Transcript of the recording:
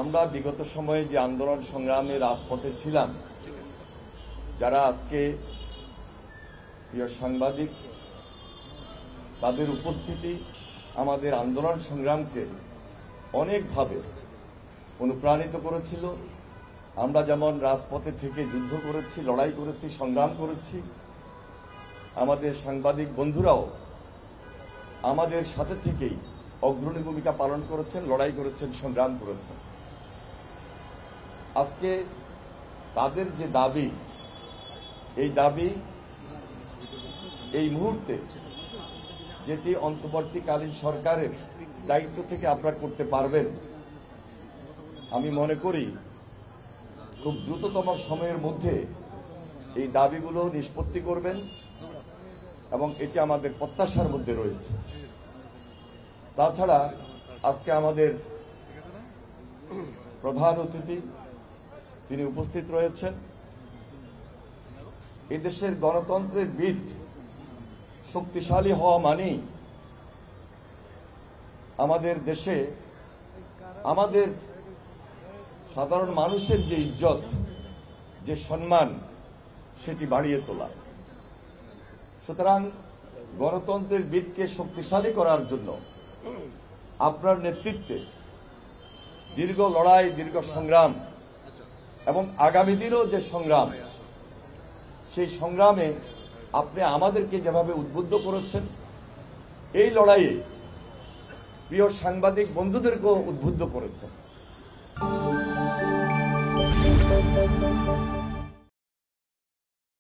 আমরা বিগত সময়ে যে আন্দোলন সংগ্রামে রাজপথে ছিলাম, যারা আজকে প্রিয় সাংবাদিক, তাদের উপস্থিতি আমাদের আন্দোলন সংগ্রামকে অনেকভাবে অনুপ্রাণিত করেছিল। আমরা যেমন রাজপথে থেকে যুদ্ধ করেছি, লড়াই করেছি, সংগ্রাম করেছি, আমাদের সাংবাদিক বন্ধুরাও আমাদের সাথে থেকেই অগ্রণী ভূমিকা পালন করেছেন, লড়াই করেছেন, সংগ্রাম করেছেন। আজকে তাদের যে দাবি, এই দাবি এই মুহূর্তে যেটি অন্তর্বর্তীকালীন সরকারের দায়িত্ব থেকে আপনারা করতে পারবেন, আমি মনে করি খুব দ্রুততম সময়ের মধ্যে এই দাবিগুলো নিষ্পত্তি করবেন এবং এটি আমাদের প্রত্যাশার মধ্যে রয়েছে। তাছাড়া আজকে আমাদের প্রধান অতিথি তিনি উপস্থিত রয়েছেন। এদেশের গণতন্ত্রের ভিত শক্তিশালী হওয়া মানেই আমাদের দেশে আমাদের সাধারণ মানুষের যে ইজ্জত, যে সম্মান, সেটি বাড়িয়ে তোলা। সুতরাং গণতন্ত্রের ভিতকে শক্তিশালী করার জন্য আপনার নেতৃত্বে দীর্ঘ লড়াই, দীর্ঘ সংগ্রাম এবং আগামী দিনেও যে সংগ্রাম, সেই সংগ্রামে আপনি আমাদেরকে যেভাবে উদ্বুদ্ধ করেছেন, এই লড়াইয়ে প্রিয় সাংবাদিক বন্ধুদেরকেও উদ্বুদ্ধ করেছেন।